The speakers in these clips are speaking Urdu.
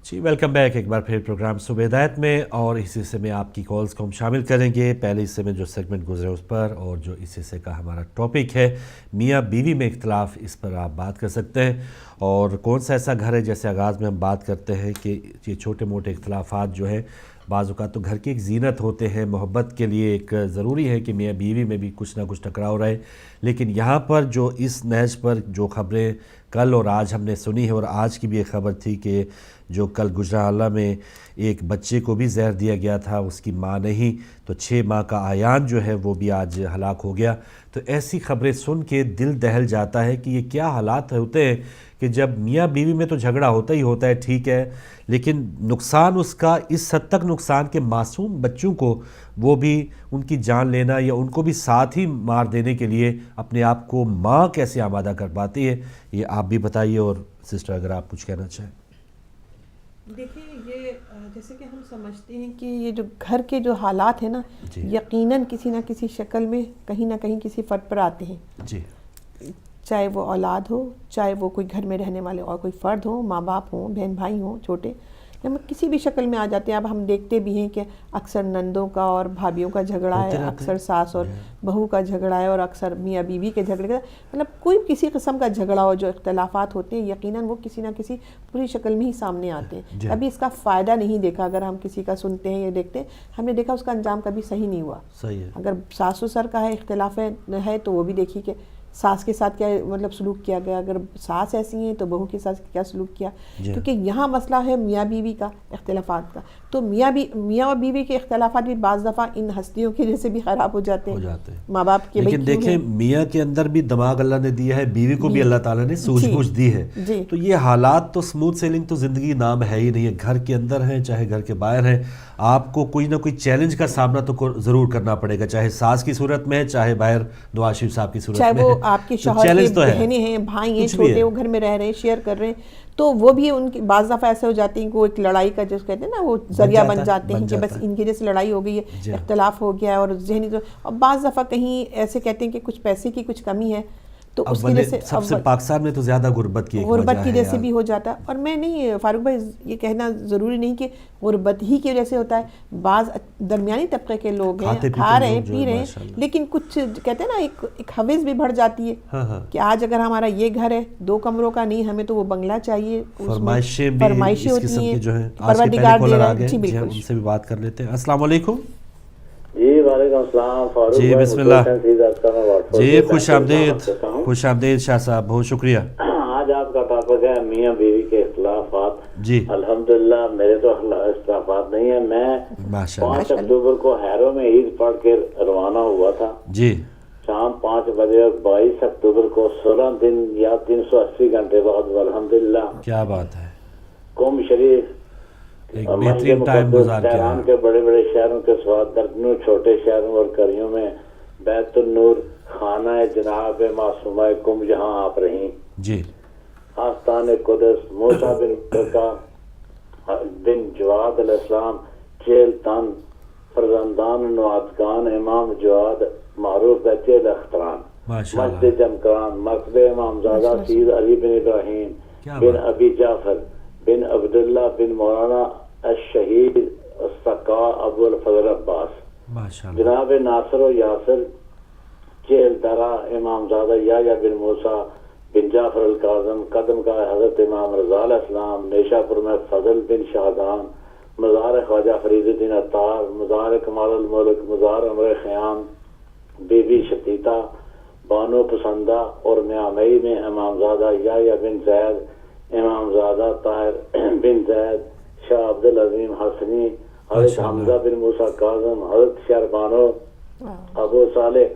جی ویلکم بیک ایک بار پھر پروگرام صبح ہدایت میں، اور اس حصے میں آپ کی کالز کو ہم شامل کریں گے۔ پہلے حصے میں جو سیگمنٹ گزرے اس پر، اور جو اس حصے کا ہمارا ٹاپک ہے میاں بیوی میں اختلاف، اس پر آپ بات کر سکتے ہیں۔ اور کون سا ایسا گھر ہے، جیسے آغاز میں ہم بات کرتے ہیں کہ یہ چھوٹے موٹے اختلافات جو ہیں بعض اوقات تو گھر کی ایک زینت ہوتے ہیں، محبت کے لیے ایک ضروری ہے کہ میاں بیوی میں بھی کچھ نہ کچھ ٹکراؤ رہے، لیکن یہاں پر جو اس نہج پر جو خبریں کل اور آج ہم نے سنی ہے، اور آج کی بھی ایک خبر تھی کہ جو کل گجرانوالہ میں ایک بچے کو بھی زہر دیا گیا تھا، اس کی ماں نہیں، تو 6 ماہ کا آیان جو ہے وہ بھی آج ہلاک ہو گیا۔ تو ایسی خبریں سن کے دل دہل جاتا ہے کہ یہ کیا حالات ہوتے ہیں کہ جب میاں بیوی میں تو جھگڑا ہوتا ہی ہوتا ہے، ٹھیک ہے، لیکن نقصان اس کا اس حد تک نقصان کہ معصوم بچوں کو وہ بھی ان کی جان لینا یا ان کو بھی ساتھ ہی مار دینے کے لیے اپنے آپ کو ماں کیسے آمادہ کر پاتی ہے، یہ آپ بھی بتائیے۔ اور سسٹر اگر آپ کچھ کہنا چاہیں۔ دیکھیں، یہ جیسے کہ ہم سمجھتے ہیں کہ یہ جو گھر کے جو حالات ہیں نا، یقیناً کسی نہ کسی شکل میں کہیں نہ کہیں کسی فرد پر آتے ہیں، جی، چاہے وہ اولاد ہو، چاہے وہ کوئی گھر میں رہنے والے اور کوئی فرد ہوں، ماں باپ ہوں، بہن بھائی ہوں چھوٹے، ہم کسی بھی شکل میں آ جاتے ہیں۔ اب ہم دیکھتے بھی ہیں کہ اکثر نندوں کا اور بھابھیوں کا جھگڑا ہے، اکثر ساس اور بہو کا جھگڑا ہے، اور اکثر میاں بیوی کے جھگڑے کا، مطلب کوئی کسی قسم کا جھگڑا ہو، جو اختلافات ہوتے ہیں یقیناً وہ کسی نہ کسی پوری شکل میں ہی سامنے آتے ہیں۔ کبھی اس کا فائدہ نہیں دیکھا، اگر ہم کسی کا سنتے ہیں یا دیکھتے ہیں، ہم نے دیکھا اس کا انجام کبھی صحیح نہیں ہوا۔ صحیح ہے۔ اگر ساس و سر کا ہے اختلاف ہے تو وہ بھی دیکھی کہ ساس کے ساتھ کیا مطلب سلوک کیا گیا، اگر ساس ایسی ہیں تو بہو کے ساتھ کیا سلوک کیا، کیونکہ یہاں مسئلہ ہے میاں بیوی کا اختلافات کا۔ تو میاں اور بیوی کے اختلافات بھی بعض دفعہ ان ہستیوں کی وجہ سے بھی خراب ہو جاتے ہیں، ماں باپ کے۔ لیکن دیکھیں میاں کے اندر بھی دماغ اللہ نے دیا ہے، بیوی کو بھی اللہ تعالیٰ نے سوجھ بوجھ دی ہے، تو یہ حالات تو سموتھ سیلنگ تو زندگی نام ہے ہی نہیں ہے۔ گھر کے اندر ہے چاہے گھر کے باہر ہے، آپ کو کوئی نہ کوئی چیلنج کا سامنا تو ضرور کرنا پڑے گا، چاہے ساس کی صورت میں ہے، چاہے باہر نواز شریف صاحب کی صورت میں ہے، چاہے وہ آپ کے شوہر کے بہنیں ہیں، بھائی ہیں چھوٹے، وہ گھر میں رہ رہے ہیں، شیئر کر رہے ہیں، تو وہ بھی ان کی بعض دفعہ ایسے ہو جاتی ہیں کہ وہ ایک لڑائی کا جس کہتے ہیں نا، وہ ذریعہ بن جاتے ہیں کہ بس ان کی وجہ سے لڑائی ہو گئی ہے، اختلاف ہو گیا ہے، اور ذہنی اور بعض دفعہ کہیں ایسے کہتے ہیں کہ کچھ پیسے کی کچھ کمی ہے، تو اس کی وجہ سے سب سے پاکستان میں تو زیادہ غربت کی وجہ سے بھی ہو جاتا ہے۔ اور میں نہیں فاروق بھائی یہ کہنا ضروری نہیں کہ غربت ہی کی وجہ سے ہوتا ہے، بعض درمیانی طبقے کے لوگ ہیں، کھا رہے ہیں پی رہے ہیں، لیکن کچھ کہتے ہیں نا ایک ہوس بھی بڑھ جاتی ہے کہ آج اگر ہمارا یہ گھر ہے 2 کمروں کا نہیں، ہمیں تو وہ بنگلہ چاہیے، فرمائشیں ہوتی ہیں، پروردگار دے رہا ہے۔ جی بالکل، ان سے بھی بات کر لیتے ہیں۔ السلام علیکم۔ جی وعلیکم السلام فاروق جی بھائی، بسم اللہ۔ جی خوش آمدید شاہ صاحب، بہت شکریہ۔ آج آپ کا ٹاپک ہے میاں بیوی کے اختلافات۔ جی الحمدللہ میرے تو اختلافات نہیں ہیں۔ میں 5 اکتوبر کو ہیرو میں عید پڑھ کے روانہ ہوا تھا، جی شام 5 بجے، اور 22 اکتوبر کو 16 دن یا 380 گھنٹے بعد الحمدللہ کیا بات ہے، قم شریف ایک بہترین ٹائم گزار کیا تہران کے بڑے بڑے شہروں کے ساتھ درجنوں چھوٹے شہروں اور قریوں میں بیت النور خانہ جناب معصومہ قم جہاں آپ رہیں، جی آستان قدس موسیٰ بن برکہ بن جواد علیہ السلام، چیل تن فرزندان نواتگان امام جواد معروف بچیل اختران، مسجد جمکران، مکتب امام زادہ سید علی بن ابراہیم بن ابی جعفر بن عبداللہ بن مولانا الشہید السقا ابو الفضل عباس، جناب ناصر و یاسر چیل درہ امام زادہ یحییٰ بن موسیٰ بن جعفر القاظم، قدم کا حضرت امام رضا علیہ السلام، نیشا پور میں فضل بن شاہدان، مزار خواجہ فرید الدین عطار، مزار کمال الملک، مزار عمر خیام، بی بی شتیتا بانو پسندہ، اور میامئی میں امام زادہ یحییٰ بن زید، امام زادہ طاہر بن زید، شاہ عبدالعظیم حسنی، حضرت حمزہ بن موسیٰ کاظم، حضرت شہربانو ابو صالح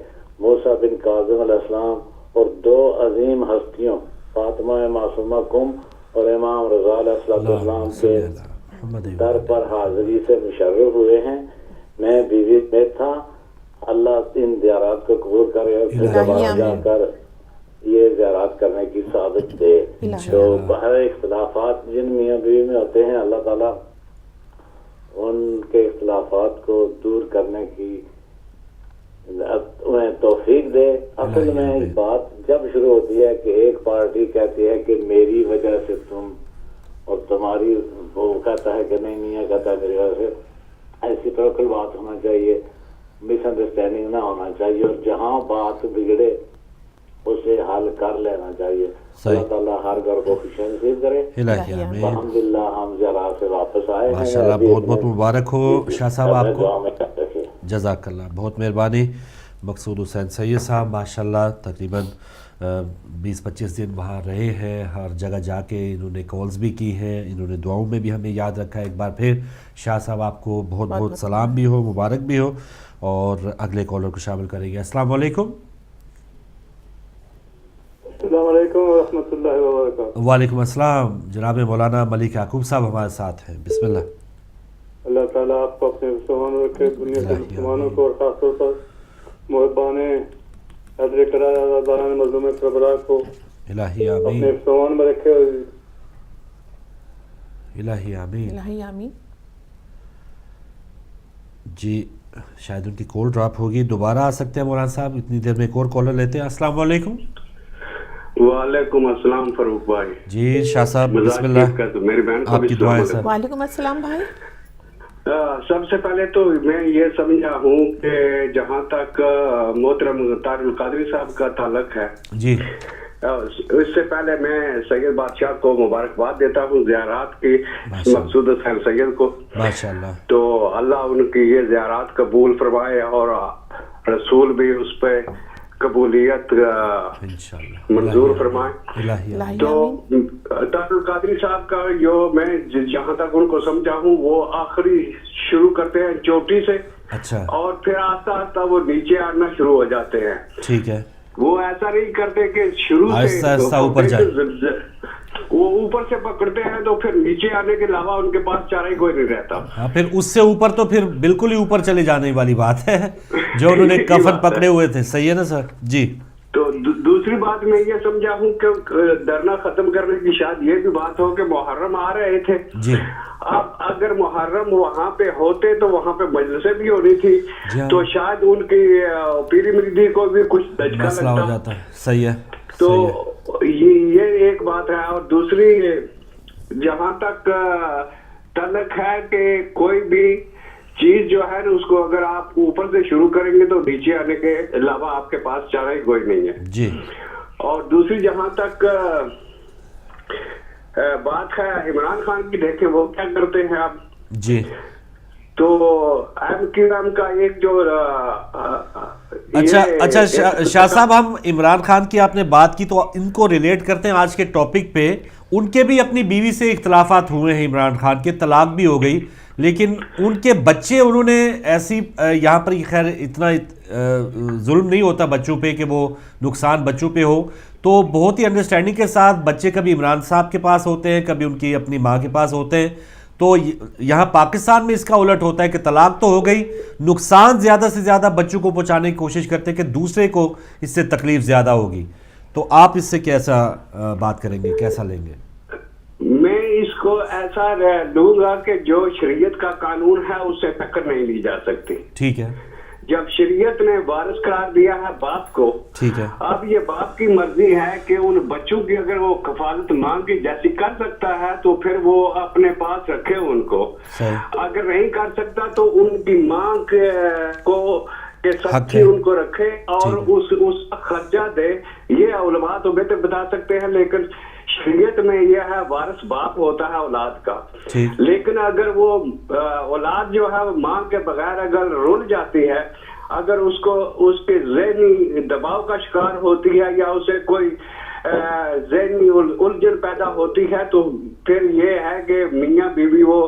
موسیٰ بن کاظم علیہ السلام، اور 2 عظیم ہستیوں فاطمہ معصومہ قم اور امام رضا علیہ السلام کے در پر حاضری سے مشرف ہوئے ہیں۔ میں بیوی میں تھا، اللہ ان زیارات کو قبول کرے اور پھر دوبارہ جا کر یہ زیارات کرنے کی سعادت دے۔ تو باہر اختلافات جن میاں بیوی میں ہوتے ہیں، اللہ تعالیٰ ان کے اختلافات کو دور کرنے کی انہیں توفیق دے۔ اصل میں بات جب شروع ہوتی ہے کہ ایک پارٹی کہتی ہے کہ میری وجہ سے تم اور تمہاری وہ کہتا ہے کہ نہیں میاں کہتا ہے میری وجہ سے. ایسی ٹوٹل بات ہونا چاہیے, مس انڈرسٹینڈنگ نہ ہونا چاہیے, اور جہاں بات بگڑے اسے حل کر لینا چاہیے. اللہ تعالیٰ ہر گھر کو خوش نصیب کرے. الہی آمین. الحمدللہ ہم زرا سے واپس آئے ہیں. ماشاءاللہ, بہت بہت مبارک ہو شاہ صاحب آپ کو. جزاک اللہ, بہت مہربانی. مقصود حسین سید صاحب ماشاءاللہ تقریباً 20-25 دن وہاں رہے ہیں, ہر جگہ جا کے انہوں نے کالز بھی کی ہیں, انہوں نے دعاؤں میں بھی ہمیں یاد رکھا ہے. ایک بار پھر شاہ صاحب آپ کو بہت بہت سلام بھی ہو, مبارک بھی ہو. اور اگلے کالر کو شامل کریں گے. السلام علیکم. السلام علیکم ورحمۃ اللہ وبرکاتہ. وعلیکم السلام. جناب مولانا ملک یعقوب صاحب ہمارے ساتھ ہیں. بسم اللہ. اللہ تعالیٰ آپ کو اپنے مسلمان رکھے, دنیا کے مسلمانوں کو, اور خاص طور پر محبان حضرت کراران مظلوم کربلا کو الہی آمین. اپنے مسلمان میں رکھے. الہی آمین. الہی آمین. جی شاید ان کی کال ڈراپ ہوگی, دوبارہ آ سکتے ہیں مولانا صاحب, اتنی دیر میں ایک اور کالر لیتے ہیں. السلام علیکم. وعلیکم السلام فاروق بھائی. جی شاہ صاحب بسم اللہ, میری بہن کو آپ کی دعائیں سر. وعلیکم السلام بھائی. سب سے پہلے تو میں یہ سمجھا ہوں کہ جہاں تک محترم طاہر القادری صاحب کا تعلق ہے, جی اس سے پہلے میں سید بادشاہ کو مبارکباد دیتا ہوں زیارات کی, مقصود حسین سید کو. ماشاءاللہ. تو اللہ ان کی یہ زیارات قبول فرمائے اور رسول بھی اس پہ قبولیت انشاءاللہ منظور فرمائے. الہی آمین. تو طاہر القادری صاحب کا جو میں جہاں تک ان کو سمجھا ہوں وہ آخری شروع کرتے ہیں چوٹی سے, اچھا اور پھر آہستہ آہستہ وہ نیچے آنا شروع ہو جاتے ہیں. ٹھیک ہے. وہ ایسا نہیں کرتے کہ شروع سے آہستہ آہستہ اوپر جائیں. وہ اوپر سے پکڑتے ہیں تو پھر نیچے آنے کے علاوہ ان کے پاس چارہ ہی کوئی نہیں رہتا. ہاں, پھر اس سے اوپر تو پھر بالکل ہی اوپر چلے جانے والی بات ہے جو انہوں نے کفن پکڑے ہوئے تھے. صحیح ہے نا سر؟ جی. تو دوسری بات میں یہ سمجھا ہوں کہ ڈرنا ختم کرنے کی شاید یہ بھی بات ہو کہ محرم آ رہے تھے. جی. اب اگر محرم وہاں پہ ہوتے تو وہاں پہ مجلسیں بھی ہونی تھی, تو شاید ان کی پیری مریدی کو بھی کچھ دھچکا مسئلہ ہو لگتا. جاتا ہے. صحیح ہے. تو یہ ایک بات ہے. اور دوسری, جہاں تک تعلق ہے کہ کوئی بھی چیز جو ہے نا اس کو اگر آپ اوپر سے شروع کریں گے تو نیچے آنے کے علاوہ آپ کے پاس چارہ ہی کوئی نہیں ہے. جی. اور دوسری جہاں تک بات ہے عمران خان کی, دیکھیں وہ کیا کرتے ہیں اب. جی. تو ایم کیو ایم کا ایک جو اچھا شاہ صاحب, ہم عمران خان کی آپ نے بات کی تو ان کو ریلیٹ کرتے ہیں آج کے ٹاپک پہ. ان کے بھی اپنی بیوی سے اختلافات ہوئے ہیں, عمران خان کے طلاق بھی ہو گئی, لیکن ان کے بچے انہوں نے ایسی, یہاں پر خیر اتنا ظلم نہیں ہوتا بچوں پہ کہ وہ نقصان بچوں پہ ہو, تو بہت ہی انڈرسٹینڈنگ کے ساتھ بچے کبھی عمران صاحب کے پاس ہوتے ہیں, کبھی ان کی اپنی ماں کے پاس ہوتے ہیں. تو یہاں پاکستان میں اس کا الٹ ہوتا ہے کہ طلاق تو ہو گئی, نقصان زیادہ سے زیادہ بچوں کو پہنچانے کی کوشش کرتے ہیں کہ دوسرے کو اس سے تکلیف زیادہ ہوگی. تو آپ اس سے کیسا بات کریں گے, کیسا لیں گے؟ میں اس کو ایسا لوں گا کہ جو شریعت کا قانون ہے اس سے ٹکر نہیں لی جا سکتی. ٹھیک ہے. جب شریعت نے وارث قرار دیا ہے باپ کو, ٹھیک ہے, اب یہ باپ کی مرضی ہے کہ ان بچوں کی اگر وہ کفالت مانگ کی جیسی کر سکتا ہے تو پھر وہ اپنے پاس رکھے ان کو. اگر نہیں کر سکتا تو ان کی مانگ کو سچی ان کو رکھے اور اس خرچہ دے. یہ علماء تو بہتر بتا سکتے ہیں, لیکن شریعت میں یہ ہے وارث باپ ہوتا ہے اولاد کا. لیکن اگر وہ اولاد جو ہے ماں کے بغیر اگر رول جاتی ہے, اگر اس کو اس کے ذہنی دباؤ کا شکار ہوتی ہے یا اسے کوئی ذہنی الجھن پیدا ہوتی ہے, تو پھر یہ ہے کہ میاں بیوی وہ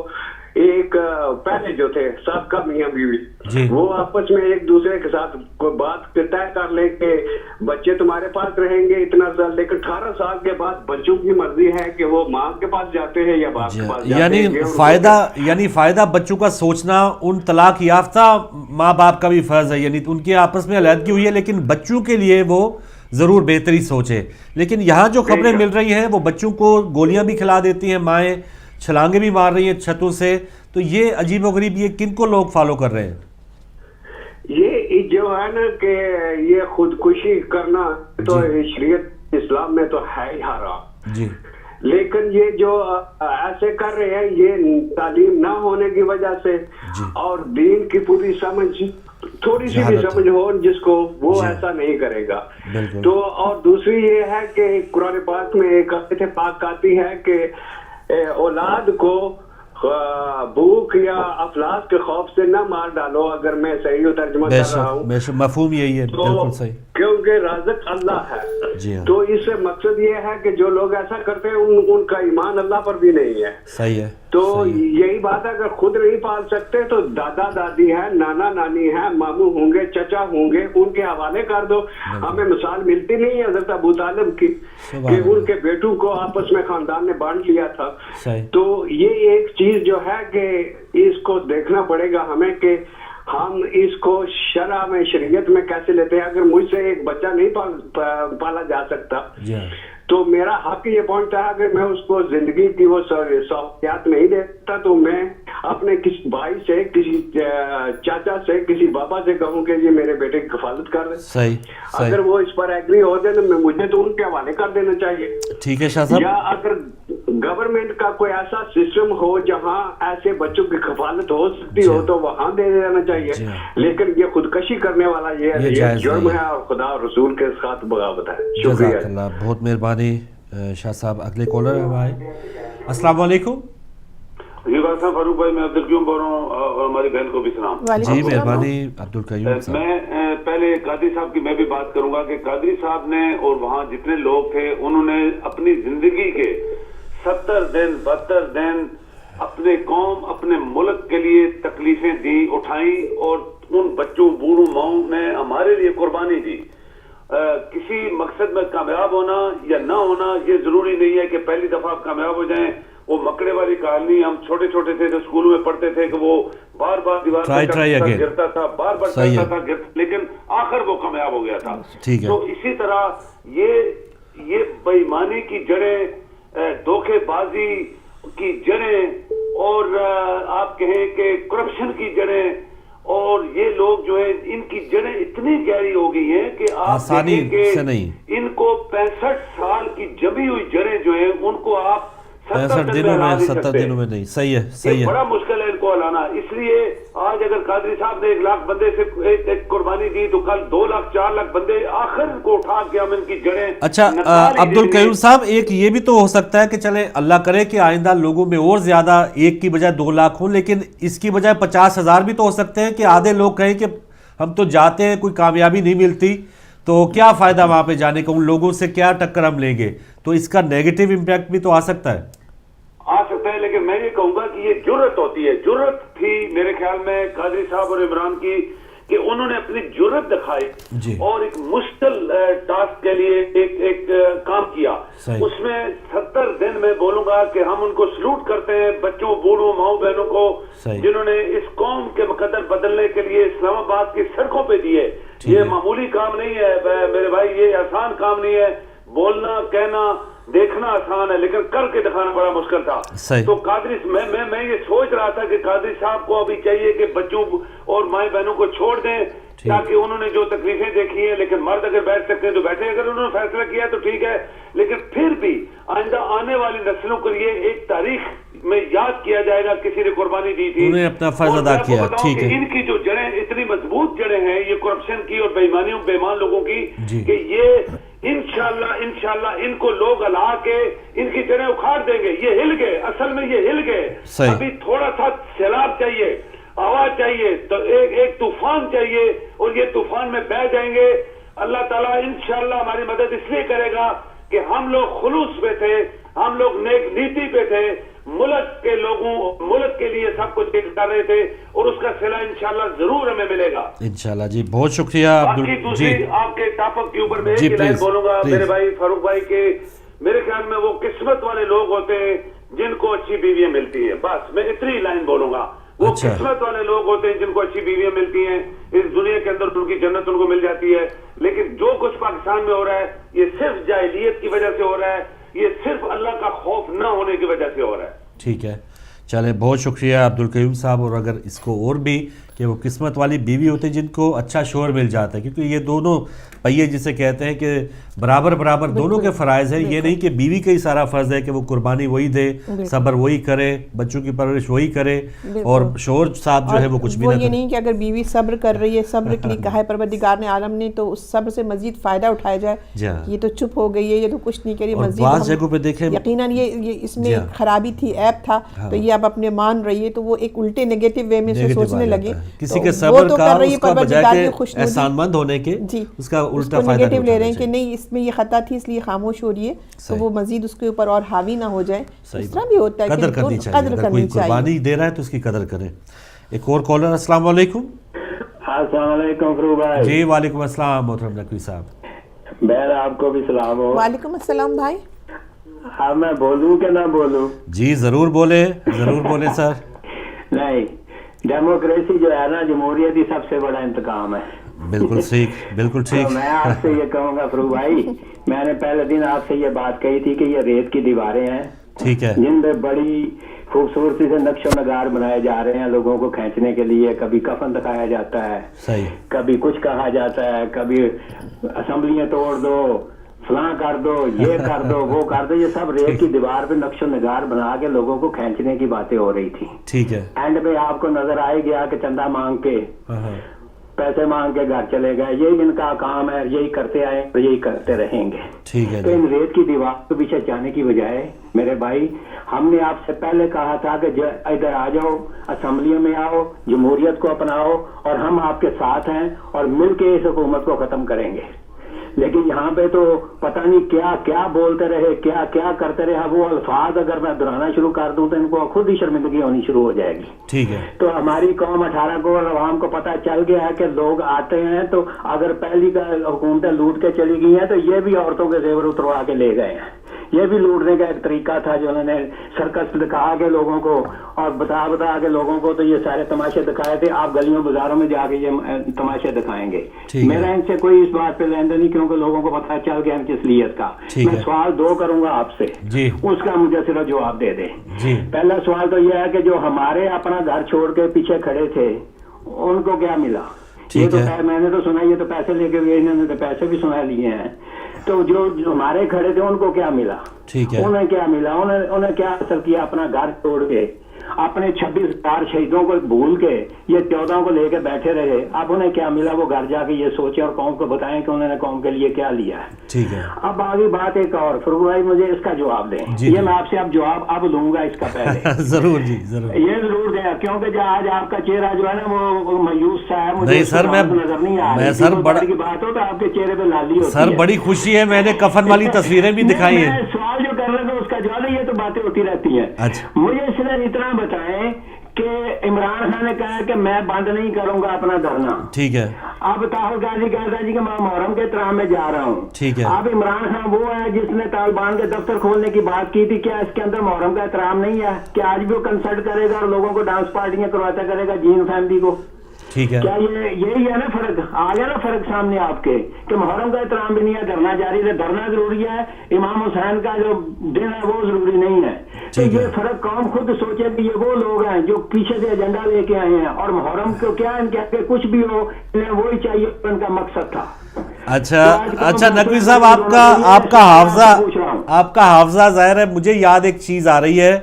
ایک پہلے جو تھے سابقہ میاں بیوی وہ آپس میں ایک دوسرے کے ساتھ کوئی بات طے کر لیں کہ بچے تمہارے پاس رہیں گے اتنا سال, لیکن 18 سال کے بعد بچوں کی مرضی ہے کہ وہ ماں کے پاس جاتے ہیں یا باپ کے پاس جاتے ہیں. یعنی فائدہ بچوں کا سوچنا ان طلاق یافتہ ماں باپ کا بھی فرض ہے, یعنی ان کے آپس میں علیحدگی ہوئی ہے لیکن بچوں کے لیے وہ ضرور بہتری سوچے. لیکن یہاں جو خبریں مل رہی ہیں وہ بچوں کو گولیاں بھی کھلا دیتی ہیں مائیں, چھلانگیں بھی مار رہی ہیں چھتوں سے, تو یہ عجیب و غریب, یہ کن کو لوگ فالو کر رہے ہیں؟ یہ جو ہے نا کہ یہ خودکشی کرنا تو شریعت اسلام میں تو ہے ہی حرام. جی. لیکن یہ جو ایسے کر رہے ہیں یہ تعلیم نہ ہونے کی وجہ سے اور دین کی پوری سمجھ تھوڑی سی بھی سمجھ ہو جس کو وہ ایسا نہیں کرے گا. تو اور دوسری یہ ہے کہ قرآن پاک میں ایک آیت پاک آتی ہے کہ اولاد کو بھوک یا افلاس کے خوف سے نہ مار ڈالو, اگر میں صحیح ترجمہ کر رہا ہوں. مفہوم یہی ہے, بالکل صحیح, کیونکہ رازق اللہ ہے. تو اس سے مقصد یہ ہے کہ جو لوگ ایسا کرتے ہیں ان کا ایمان اللہ پر بھی نہیں ہے. صحیح ہے. تو یہی بات ہے, اگر خود نہیں پال سکتے تو دادا دادی ہے, نانا نانی ہے, ماموں ہوں گے, چچا ہوں گے, ان کے حوالے کر دو. ہمیں مثال ملتی نہیں ہے حضرت ابو طالب کی کہ ان کے بیٹوں کو آپس میں خاندان نے بانٹ لیا تھا. تو یہ ایک چیز جو ہے کہ اس کو دیکھنا پڑے گا ہمیں کہ ہم اس کو شرع میں شریعت میں کیسے لیتے ہیں. اگر مجھ سے ایک بچہ نہیں پالا جا سکتا تو میرا حق یہ پہنچتا ہے اگر میں اس کو زندگی کی وہ سہولیات نہیں دیتا تو میں اپنے کسی بھائی سے, کسی چاچا سے, کسی بابا سے کہوں کہ یہ میرے بیٹے کی کفالت کر رہے. اگر وہ اس پر ایگری ہوتے تو مجھے تو ان کے حوالے کر دینا چاہیے. ٹھیک ہے شاہ صاحب. یا اگر گورنمنٹ کا کوئی ایسا سسٹم ہو جہاں ایسے بچوں کی کفالت ہو سکتی ہو تو وہاں دے دینا چاہیے. لیکن یہ خودکشی کرنے والا یہ جرم ہے اور خدا اور رسول کے ساتھ بغاوت ہے. جزاک اللہ, بہت مہربانی شاہ صاحب. اگلے کالر ہمارے. السلام علیکم. جی بات صاحب فاروق بھائی, میں عبدالقیوم بول رہا ہوں اور ہماری بہن کو بھی سلام. جی مہربانی عبدالقیوم صاحب. میں پہلے قادری صاحب کی میں بھی بات کروں گا کہ قادری صاحب نے اور وہاں جتنے لوگ تھے انہوں نے اپنی زندگی کے 70 دن 72 دن اپنے قوم اپنے ملک کے لیے تکلیفیں دی, اٹھائیں, اور ان بچوں بوڑھوں ماؤں نے ہمارے لیے قربانی دی. کسی مقصد میں کامیاب ہونا یا نہ ہونا یہ ضروری نہیں ہے کہ پہلی دفعہ آپ کامیاب ہو جائیں. وہ مکڑے والی کہانی, ہم چھوٹے چھوٹے تھے تو اسکولوں میں پڑھتے تھے کہ وہ بار بار دیوار پر گرتا تھا, بار بار کرتا تھا, لیکن آخر وہ کامیاب ہو گیا تھا. تو اسی طرح یہ بے ایمانی کی جڑیں, دھوکے بازی کی جڑیں, اور آپ کہیں کہ کرپشن کی جڑیں, اور یہ لوگ جو ہیں ان کی جڑیں اتنی گہری ہو گئی ہیں کہ آپ دیکھیں کہ ان کو 65 سال کی جمی ہوئی جڑیں جو ہیں ان کو آپ 65 دنوں میں 70 دنوں میں نہیں. صحیح ہے, صحیح ہے. بڑا مشکل ہے ان کو ہلانا. اس لیے آج اگر قادری صاحب نے 1 لاکھ بندے سے ایک قربانی دی تو کل 2 لاکھ 4 لاکھ بندے آخر کو اٹھا کے ہم ان کی جڑیں. اچھا عبدالقیوم صاحب, ایک یہ بھی تو ہو سکتا ہے کہ چلے اللہ کرے کہ آئندہ لوگوں میں اور زیادہ 1 کی بجائے 2 لاکھ ہوں, لیکن اس کی بجائے 50,000 بھی تو ہو سکتے ہیں کہ آدھے لوگ کہیں کہ ہم تو جاتے ہیں, کوئی کامیابی نہیں ملتی, تو کیا فائدہ وہاں پہ جانے کا, ان لوگوں سے کیا ٹکر ہم لیں گے. تو اس کا نیگیٹو امپیکٹ بھی تو آ سکتا ہے. لیکن میں یہ کہوں گا کہ یہ جرت ہوتی ہے. جرت تھی میرے خیال میں قادری صاحب اور عمران کی کہ انہوں نے اپنی جرت دکھائی اور ایک مشکل ٹاسک کے لیے ایک کام کیا. اس میں 70 دن میں بولوں گا کہ ہم ان کو سلوٹ کرتے ہیں, بچوں, بوڑھوں, ماؤں بہنوں کو, جنہوں نے اس قوم کے مقدر بدلنے کے لیے اسلام آباد کی سڑکوں پہ دیے. یہ معمولی کام نہیں ہے میرے بھائی, یہ آسان کام نہیں ہے. بولنا, کہنا, دیکھنا آسان ہے, لیکن کر کے دکھانا بڑا مشکل تھا. تو قادری میں یہ سوچ رہا تھا کہ قادری صاحب کو ابھی چاہیے کہ بچوں اور مائیں بہنوں کو چھوڑ دیں, تاکہ انہوں نے جو تکلیفیں دیکھی ہیں, لیکن مرد اگر بیٹھ سکتے ہیں تو بیٹھے, اگر انہوں نے فیصلہ کیا تو ٹھیک ہے, لیکن پھر بھی آئندہ آنے والی نسلوں کے لیے ایک تاریخ میں یاد کیا جائے گا کسی نے قربانی دی تھی, انہوں نے اپنا فرض ادا کیا. ٹھیک ہے. ان کی جو جڑیں اتنی مضبوط جڑیں ہیں یہ کرپشن کی اور بے ایمانیوں بے ایمان لوگوں کی کہ یہ انشاءاللہ ان کو لوگ ہلا کے ان کی جڑیں اکھاڑ دیں گے. یہ ہل گئے, اصل میں یہ ہل گئے. ابھی تھوڑا سا سیلاب چاہیے, آواز چاہیے, تو ایک طوفان چاہیے, اور یہ طوفان میں بہ جائیں گے. اللہ تعالیٰ انشاءاللہ ہماری مدد اس لیے کرے گا کہ ہم لوگ خلوص پہ تھے, ہم لوگ نیک نیتی پہ تھے, ملک کے لوگوں, ملک کے لیے سب کچھ کر رہے تھے, اور اس کا صلہ انشاءاللہ ضرور ہمیں ملے گا انشاءاللہ. جی بہت شکریہ. باقی دوسری آپ کے ٹاپک کے اوپر میں ایک لائن بولوں گا میرے بھائی فاروق بھائی کے, میرے خیال میں وہ قسمت والے لوگ ہوتے ہیں جن کو اچھی بیویاں ملتی ہیں. بس میں اتنی لائن بولوں گا. وہ قسمت والے لوگ ہوتے ہیں جن کو اچھی بیویاں ملتی ہیں, اس دنیا کے اندر ان کی جنت ان کو مل جاتی ہے. لیکن جو کچھ پاکستان میں ہو رہا ہے یہ صرف جاہلیت کی وجہ سے ہو رہا ہے, یہ صرف اللہ کا خوف نہ ہونے کی وجہ سے ہو رہا ہے. ٹھیک ہے, چلیں بہت شکریہ عبدالقیوم صاحب. اور اگر اس کو اور بھی کہ وہ قسمت والی بیوی ہوتی ہے جن کو اچھا شوہر مل جاتا ہے، کیونکہ یہ دونوں پہیے جسے کہتے ہیں کہ برابر برابر دونوں کے فرائض ہیں. یہ نہیں کہ بیوی کا ہی سارا فرض ہے کہ وہ قربانی وہی دے، صبر وہی کرے، بچوں کی پرورش وہی کرے، اور شوہر صاحب جو ہے وہ کچھ بھی نہ کرے. یہ نہیں کہ اگر بیوی صبر کر رہی ہے، صبر کے لیے کہا ہے پروردگار نے عالم نے، تو اس صبر سے مزید فائدہ اٹھایا جائے. یہ تو چپ ہو گئی ہے، یہ تو کچھ نہیں کری، مزید بعض جگہوں پہ دیکھیں یقیناً یہ اس میں خرابی تھی، عیب تھا، تو یہ اب اپنے مان رہی ہے، تو وہ ایک الٹے نیگیٹو وے میں سے سوچنے لگے. کسی کے صبر کا اس کا بجائے کہ احسان مند ہونے کے اس کا الٹا فائدہ نیگیٹو لے رہے ہیں کہ نہیں اس میں یہ خطا تھی اس لیے خاموش ہو رہی ہے، تو وہ مزید اس کے اوپر اور حاوی نہ ہو جائے. اس طرح بھی ہوتا ہے، قدر کرنی چاہیے، اگر کوئی قربانی دے رہا ہے تو اس کی قدر کریں. ایک اور کالر. السلام علیکم. السلام علیکم فرو بھائی. جی وعلیکم السلام محترم نقوی صاحب. بہن آپ کو بھی سلام ہو. وعلیکم السلام بھائی. ہاں میں بولوں کہ نہ بولوں؟ جی ضرور بولے، ضرور بولے سر. نہیں، ڈیموکریسی جو ہے نا، جمہوریت ہی سب سے بڑا انتقام ہے. بالکل ٹھیک، بالکل ٹھیک. میں آپ سے یہ کہوں گا فرو بھائی، میں نے پہلے دن آپ سے یہ بات کہی تھی کہ یہ ریت کی دیواریں ہیں، ٹھیک ہے، جن پہ بڑی خوبصورتی سے نقش و نگار بنائے جا رہے ہیں لوگوں کو کھینچنے کے لیے. کبھی کفن دکھایا جاتا ہے، صحیح، کبھی کچھ کہا جاتا ہے، کبھی اسمبلیاں توڑ دو، فلاں کر دو، یہ کر دو، وہ کر دو. یہ سب ریت کی دیوار پہ نقش و نگار بنا کے لوگوں کو کھینچنے کی باتیں ہو رہی تھی. ٹھیک ہے. اینڈ میں آپ کو نظر آئے گیا کہ چندہ مانگ کے، پیسے مانگ کے گھر چلے گئے. یہی ان کا کام ہے، یہی کرتے آئے اور یہی کرتے رہیں گے. ٹھیک ہے. تو ان ریت کی دیوار کے پیچھے جانے کی بجائے میرے بھائی، ہم نے آپ سے پہلے کہا تھا کہ ادھر آ جاؤ، اسمبلیوں میں آؤ، جمہوریت کو اپناؤ، اور ہم آپ کے ساتھ ہیں اور مل کے اس حکومت کو ختم کریں گے. لیکن یہاں پہ تو پتہ نہیں کیا کیا بولتے رہے، کیا کیا کرتے رہے. وہ الفاظ اگر میں دہرانا شروع کر دوں تو ان کو خود ہی شرمندگی ہونی شروع ہو جائے گی. ٹھیک ہے. تو ہماری قوم 18 کو اور عوام کو پتہ چل گیا ہے کہ لوگ آتے ہیں تو اگر پہلی کا حکومتیں لوٹ کے چلی گئی ہیں تو یہ بھی عورتوں کے زیور اتروا کے لے گئے ہیں. یہ بھی لوٹنے کا ایک طریقہ تھا جو انہوں نے سرکس دکھا کے لوگوں کو اور بتا کے لوگوں کو تو یہ سارے تماشے دکھائے تھے. آپ گلیوں بازاروں میں جا کے یہ تماشے دکھائیں گے. میرا ان سے کوئی اس بات پہ لین دین نہیں، کیونکہ لوگوں کو پتہ چل گیا ان کی اصلیت کا. میں سوال 2 کروں گا آپ سے، اس کا مجھے صرف جواب دے دیں. پہلا سوال تو یہ ہے کہ جو ہمارے اپنا گھر چھوڑ کے پیچھے کھڑے تھے ان کو کیا ملا؟ یہ تو میں نے تو سنا یہ تو پیسے لے کے گئے، انہوں نے تو پیسے بھی سنا لیے ہیں. تو جو ہمارے کھڑے تھے ان کو کیا ملا؟ انہیں کیا ملا؟ انہیں کیا حاصل کیا؟ اپنا گھر چھوڑ کے، اپنے 26,000 شہیدوں کو بھول کے یہ 14 کو لے کے بیٹھے رہے. اب انہیں کیا ملا؟ وہ گھر جا کے یہ سوچیں اور قوم کو بتائیں کہ انہوں نے قوم کے لیے کیا لیا ہے. ٹھیک ہے. اب آگے بات ایک اور، فرو بھائی مجھے اس کا جواب دیں. یہ میں آپ سے اب جواب اب لوں گا اس کا پہلے. ضرور جی ضرور. یہ ضرور دیں، کیونکہ جو آج آپ کا چہرہ جو ہے نا وہ مایوس سا ہے. نہیں سر، میں نظر نہیں آ رہا. سر بڑا کی بات ہو تو آپ کے چہرے پہ لالی ہوتی ہے. سر بڑی خوشی ہے، میں نے کفن والی تصویریں بھی دکھائی ہیں. سوال جو کر رہے تھے اس کا جواب ہے، یہ تو باتیں ہوتی رہتی ہیں. مجھے صرف اتنا بتائیں کہ عمران خان نے کہا کہ میں بند نہیں کروں گا اپنا دھرنا. ٹھیک ہے. اب طاہر غازی کہتا جی کہ میں محرم کے احترام میں جا رہا ہوں. ٹھیک ہے. اب عمران خان وہ ہے جس نے طالبان کے دفتر کھولنے کی بات کی تھی، کیا اس کے اندر محرم کا احترام نہیں ہے؟ کیا آج بھی وہ کنسلٹ کرے گا اور لوگوں کو ڈانس پارٹیاں کرواتا کرے گا جین فیملی کو؟ ٹھیک ہے. کیا یہی ہے نا فرق؟ آ گیا نا فرق سامنے آپ کے کہ محرم کا احترام بھی نہیں ہے، دھرنا جاری ہے. دھرنا ضروری ہے، امام حسین کا جو دن ہے وہ ضروری نہیں ہے. تو یہ فرق قوم خود سوچے کہ یہ وہ لوگ ہیں جو پیچھے سے ایجنڈا لے کے آئے ہیں، اور محرم کو کیا ان کے کچھ بھی ہو انہیں وہی چاہیے، ان کا مقصد تھا. اچھا نقوی صاحب، آپ کا حافظہ ظاہر ہے. مجھے یاد ایک چیز آ رہی ہے،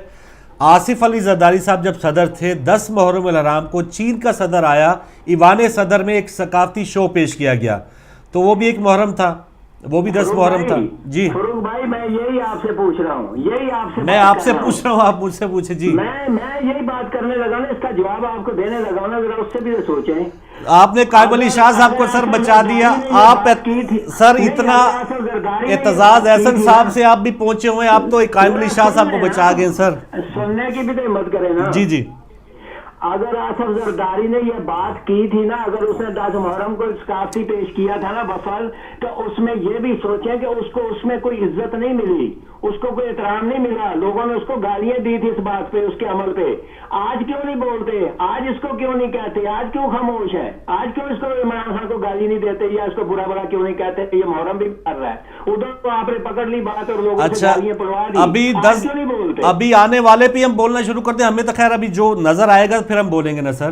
آصف علی زرداری صاحب جب صدر تھے 10 محرم الحرام کو چین کا صدر آیا، ایوان صدر میں ایک ثقافتی شو پیش کیا گیا، تو وہ بھی ایک محرم تھا، وہ بھی 10 محرم تھا. جی فروغ بھائی میں یہی آپ سے پوچھ رہا ہوں، میں آپ سے پوچھ رہا ہوں، آپ مجھ سے پوچھیں. جی میں یہی بات کرنے لگا نا، اس کا جواب آپ کو دینے لگا نا، ذرا اس سے بھی سوچیں. آپ نے قائم علی شاہ صاحب کو سر بچا دیا. آپ سر اتنا اعتزاز احسن صاحب سے آپ بھی پہنچے ہوئے، آپ تو قائم علی شاہ صاحب کو بچا گئے. سر سننے کی بھی تو ہمت کرے نا. جی. اگر آصف زرداری نے یہ بات کی تھی نا، اگر اس نے 10 محرم کو ثقافتی پیش کیا تھا نا بفل، تو اس میں یہ بھی سوچیں کہ اس کو اس میں کوئی عزت نہیں ملی، اس کو کوئی احترام نہیں ملا. لوگوں نے اس کو گالیاں دی تھی اس بات پہ، اس کے عمل پہ. آج کیوں نہیں بولتے؟ آج اس کو کیوں نہیں کہتے؟ آج کیوں خاموش ہے؟ آج کیوں اس کو عمران خان کو گالی نہیں دیتے یا اس کو برا برا کیوں نہیں کہتے؟ یہ محرم بھی کر رہا ہے، ادھر تو آپ نے پکڑ لی بات اور لوگوں سے گالیاں پڑوا دی. آج کیوں نہیں بولتے؟ ابھی آنے والے پہ ہم بولنا شروع کرتے ہیں. ہمیں تو خیر ابھی جو نظر آئے گا پھر ہم بولیں گے نا سر.